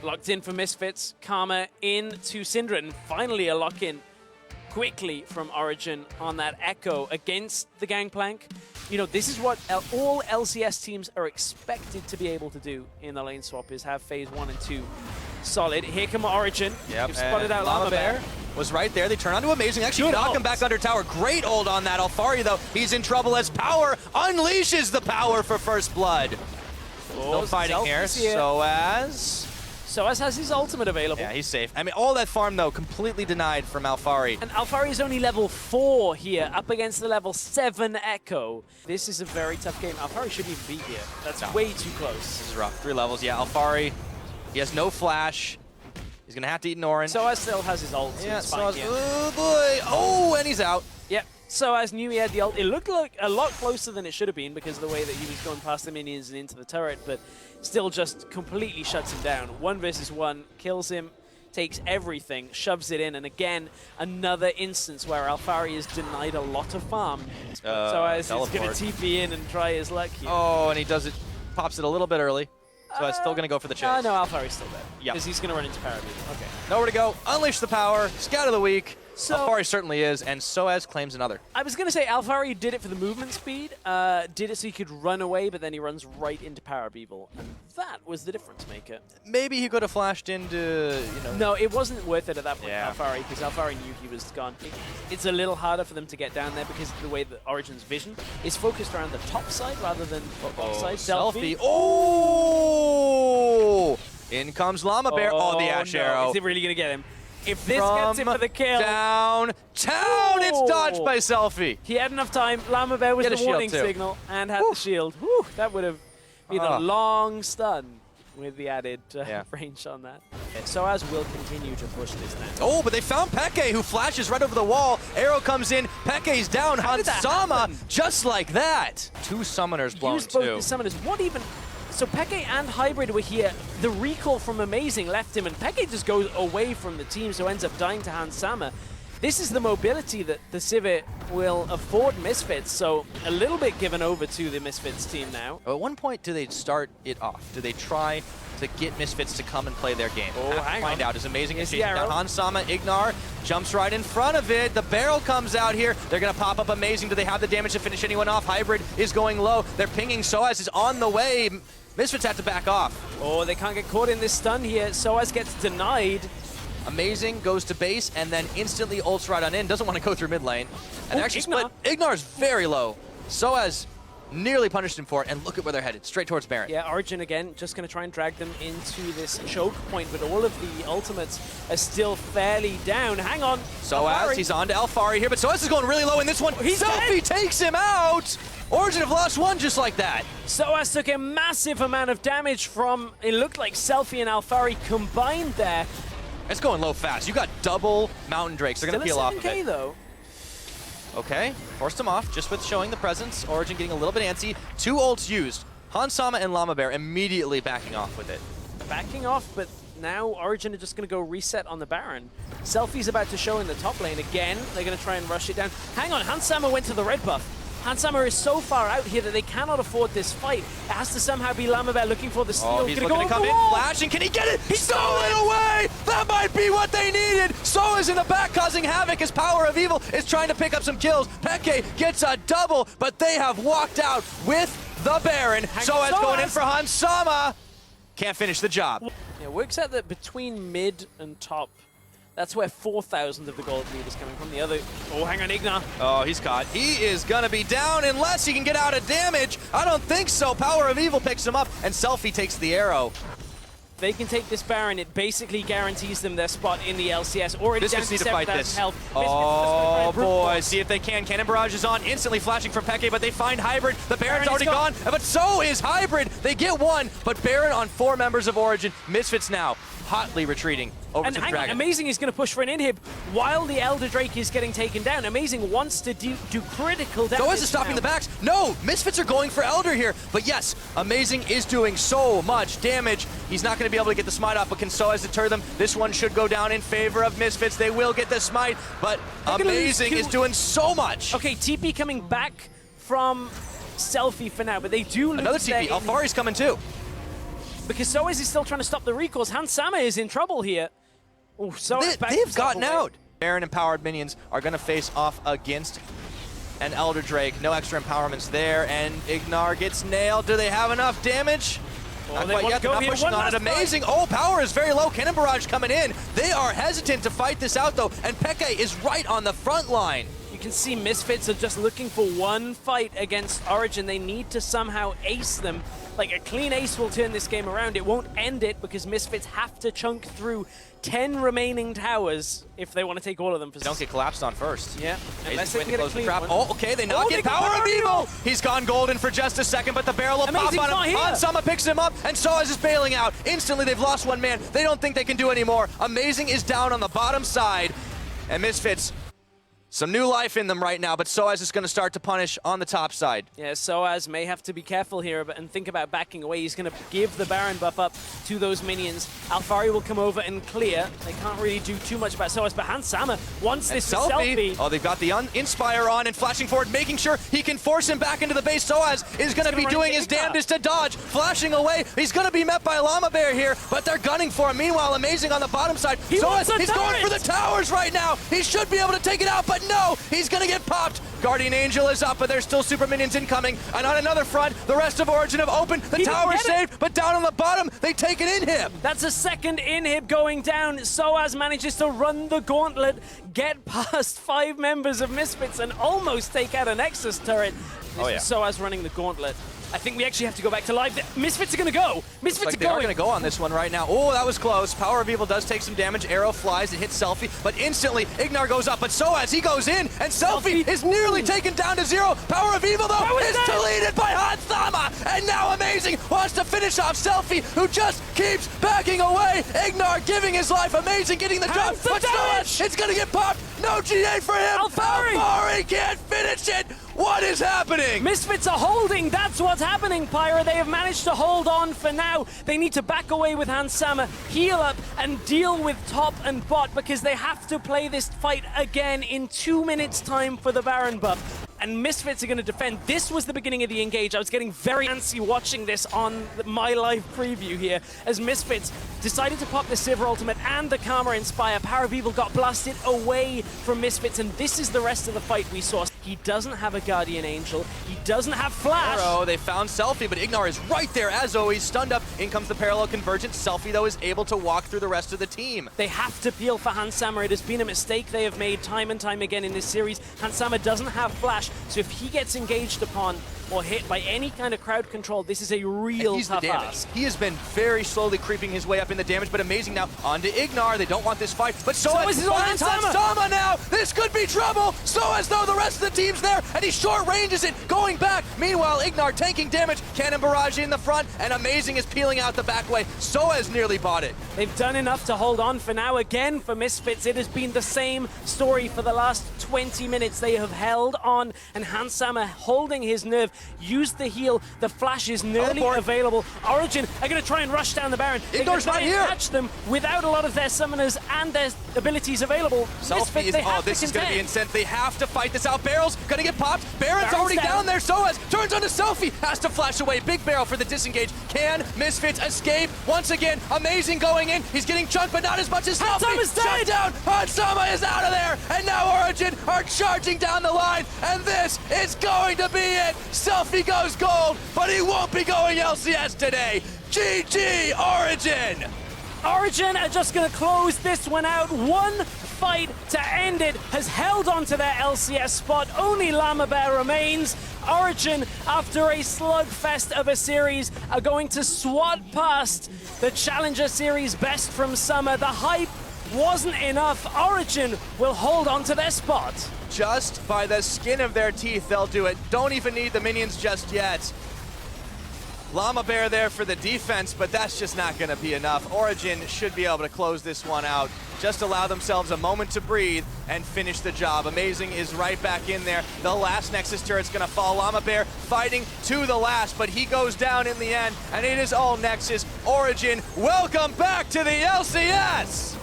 Locked in for Misfits, Karma into Syndra, and finally a lock-in quickly from Origen on that Ekko against the Gangplank. You know, this is what all LCS teams are expected to be able to do in the lane swap, is have phase 1 and 2 solid. Here come Origen. Yep, You've spotted out Lamabear was right there. They turn onto Amazing. Actually knock him back under tower. Great ult on that. Alphari, though, he's in trouble as Power unleashes the power for first blood. No fighting here. Soaz has his ultimate available. Yeah, he's safe. I mean, all that farm, though, completely denied from Alphari. And Alphari is only level 4 here, up against the level 7 Ekko. This is a very tough game. Alphari shouldn't even be here. That's way too close. This is rough. 3 levels. Yeah, Alphari, he has no flash. He's going to have to eat an orange. Soaz still has his ult. Yeah, Soaz, oh boy. Oh, and he's out. Yep. Soaz knew he had the ult. It looked like a lot closer than it should have been because of the way that he was going past the minions and into the turret, but still just completely shuts him down. 1 versus 1, kills him, takes everything, shoves it in, and again, another instance where Alphari is denied a lot of farm. Soaz is going to TP in and try his luck here. Oh, and he does it, pops it a little bit early. So it's still going to go for the chase. No, Alphari's still there. Yeah. Because he's going to run into PowerOfEvil. Okay. Nowhere to go. Unleash the power. Scout of the week. So, Alphari certainly is, and Soaz claims another. I was going to say Alphari did it for the movement speed, did it so he could run away, but then he runs right into PowerOfEvil, and that was the difference maker. Maybe he could have flashed into, No, it wasn't worth it at that point, Yeah. Alphari, because Alphari knew he was gone. It's a little harder for them to get down there because of the way that Origen's vision is focused around the top side rather than the bottom side. Selfie. Oh! In comes Lamabear. Oh, the Ashe arrow. Is it really going to get him? If this gets him for the kill. Downtown, it's dodged by Selfie. He had enough time. Lamabear was the warning signal and had the shield. Whew, that would have been a long stun with the added range on that. Soaz will continue to push this now. Oh, but they found PeKe, who flashes right over the wall. Arrow comes in. PeKe's down. Hansama, just like that. 2 summoners blown Use both the summoners. What even... So PeKe and Hybrid were here. The recall from Amazing left him, and PeKe just goes away from the team, so ends up dying to Hansama. This is the mobility that the Sivir will afford Misfits, so a little bit given over to the Misfits team now. At one point, do they start it off? Do they try to get Misfits to come and play their game? Oh, Find out. As Amazing as the arrow. Hansama, Ignar jumps right in front of it. The barrel comes out here. They're going to pop up Amazing. Do they have the damage to finish anyone off? Hybrid is going low. They're pinging. Soaz is on the way. Misfits have to back off. Oh, they can't get caught in this stun here. Soaz gets denied. Amazing goes to base and then instantly ults right on in. Doesn't want to go through mid lane. And actually split. Ignar's very low. Soaz nearly punished him for it, and look at where they're headed. Straight towards Baron. Yeah, Origen again, just going to try and drag them into this choke point, but all of the ultimates are still fairly down. Hang on. Soaz, he's on to Alphari here, but Soaz is going really low in this one. Selfie takes him out! Origen have lost 1 just like that. Soaz took a massive amount of damage from, it looked like Selfie and Alphari combined there. It's going low fast. You got double Mountain Drakes. They're going to peel off of it. Though. Okay, forced him off just with showing the presence. Origen getting a little bit antsy. 2 ults used. Hansama and Lamabear immediately backing off with it. Backing off, but now Origen are just going to go reset on the Baron. Selfie's about to show in the top lane again. They're going to try and rush it down. Hang on, Hansama went to the red buff. Hansama is so far out here that they cannot afford this fight. It has to somehow be Lamabear looking for the steal. Oh, he's looking to come in, flashing. Can he get it? He stole it away! That might be what they needed! Soaz in the back causing havoc as PowerOfEvil is trying to pick up some kills. PeKe gets a double, but they have walked out with the Baron. Soaz going in for Hansama. Can't finish the job. It works out that between mid and top, that's where 4,000 of the gold lead is coming from. The other... Oh, hang on, Ignar. Oh, he's caught. He is going to be down unless he can get out of damage. I don't think so. PowerOfEvil picks him up, and Selfie takes the arrow. They can take this Baron. It basically guarantees them their spot in the LCS. Already down to 7,000 health. Oh, boy. See if they can. Cannon Barrage is on. Instantly flashing from PeKe, but they find Hybrid. The Baron's already gone. But so is Hybrid. They get 1, but Baron on 4 members of Origen. Misfits now hotly retreating over to the Dragon. Amazing is going to push for an inhib while the Elder Drake is getting taken down. Amazing wants to do critical damage. Soaz is stopping the backs. No, Misfits are going for Elder here. But yes, Amazing is doing so much damage. He's not going to be able to get the smite off, but can Soaz deter them? This one should go down in favor of Misfits. They will get the smite, but Amazing is doing so much. Okay, TP coming back from Selfie for now, but they do lose another TP. Alphari's coming too. because Soaz is still trying to stop the recalls. Hansama is in trouble here. Oh, Soaz they've gotten out. Baron empowered minions are going to face off against an Elder Drake. No extra empowerments there, and Ignar gets nailed. Do they have enough damage? Not quite yet. They're not pushing on it. Amazing. Oh, power is very low. Cannon barrage coming in. They are hesitant to fight this out, though, and xPeke is right on the front line. You can see Misfits are just looking for one fight against Origen. They need to somehow ace them. Like, a clean ace will turn this game around. It won't end it because Misfits have to chunk through 10 remaining towers if they want to take all of them. They don't get collapsed on first. Yeah. Unless they can get a clean one. Oh, okay, they knock in PowerOfEvil! He's gone golden for just a second, but the barrel will pop on him. Hansama picks him up, and Soaz is bailing out. Instantly, they've lost one man. They don't think they can do anymore. Amazing is down on the bottom side, and Misfits, some new life in them right now, but Soaz is going to start to punish on the top side. Yeah, Soaz may have to be careful here and think about backing away. He's going to give the Baron buff up to those minions. Alphari will come over and clear. They can't really do too much about Soaz, but Hansama wants this to Selfie. Oh, they've got the Inspire on and flashing forward, making sure he can force him back into the base. Soaz is going to be doing his damnedest to dodge, flashing away. He's going to be met by Lamabear here, but they're gunning for him. Meanwhile, Amazing on the bottom side. Soaz, he's going for the towers right now. He should be able to take it out, but no, he's gonna get popped. Guardian Angel is up, but there's still super minions incoming. And on another front, the rest of Origen have opened. The tower is saved, but down on the bottom, they take an inhib. That's a second inhib going down. Soaz manages to run the gauntlet, get past 5 members of Misfits, and almost take out a Nexus turret. Soaz running the gauntlet. I think we actually have to go back to live. Misfits are going to go. Misfits are going. They are going to go on this one right now. Oh, that was close. PowerOfEvil does take some damage. Arrow flies. It hits Selfie, but instantly Ignar goes up. But Soaz, he goes in, and Selfie is nearly taken down to 0. PowerOfEvil, though, is deleted by Hansama. And now Amazing wants to finish off Selfie, who just keeps backing away. Ignar giving his life. Amazing getting the drop, but Soaz, it's going to get popped. No GA for him. Alphari can't finish it. What is happening? Misfits are holding. That's what's happening, Pyra. They have managed to hold on for now. They need to back away with Hansama, heal up, and deal with top and bot because they have to play this fight again in 2 minutes' time for the Baron buff. And Misfits are going to defend. This was the beginning of the engage. I was getting very antsy watching this on my live preview here as Misfits decided to pop the Sivir ultimate and the Karma Inspire. PowerOfEvil got blasted away from Misfits, and this is the rest of the fight we saw. He doesn't have a Guardian Angel. He doesn't have Flash. Arrow, they found Selfie, but Ignar is right there as always, stunned up. In comes the parallel convergence. Selfie, though, is able to walk through the rest of the team. They have to peel for Hansama. It has been a mistake they have made time and time again in this series. Hansama doesn't have Flash, so if he gets engaged upon or hit by any kind of crowd control, this is a real tough ask. He has been very slowly creeping his way up in the damage, but Amazing now onto Ignar. They don't want this fight, but Soaz finds Hansama now. This could be trouble. Soaz, though, the rest of the team's there, and he short ranges it, going back. Meanwhile, Ignar taking damage. Cannon barrage in the front, and Amazing is peeling out the back way. Soaz nearly bought it. They've done enough to hold on for now. Again, for Misfits, it has been the same story for the last 20 minutes. They have held on, and Hansama holding his nerve, used the heal. The Flash is nearly available. Origen are going to try and rush down the Baron. Ignar's not here. Catch them without a lot of their summoners and their abilities available. Selfie is, this is going to be insane. They have to fight this out. Barrel's going to get popped. Baron's already down there. Soaz turns onto Selfie. Has to flash away. Big barrel for the disengage. Can Misfits escape? Once again, Amazing going in. He's getting chunked, but not as much as Selfie. Shut down. Hansama is out of there. And now Origen are charging down the line. And this is going to be it. Selfie goes gold, but he won't be going LCS today. GG, Origen! Origen are just going to close this one out. One fight to end it has held on to their LCS spot. Only Lamabear remains. Origen, after a slugfest of a series, are going to swat past the Challenger Series best from summer. The hype wasn't enough. Origen will hold on to their spot. Just by the skin of their teeth, they'll do it. Don't even need the minions just yet. Lamabear there for the defense, but that's just not going to be enough. Origen should be able to close this one out. Just allow themselves a moment to breathe and finish the job. Amazing is right back in there. The last Nexus turret's going to fall. Lamabear fighting to the last, but he goes down in the end, and it is all Nexus. Origen, welcome back to the LCS!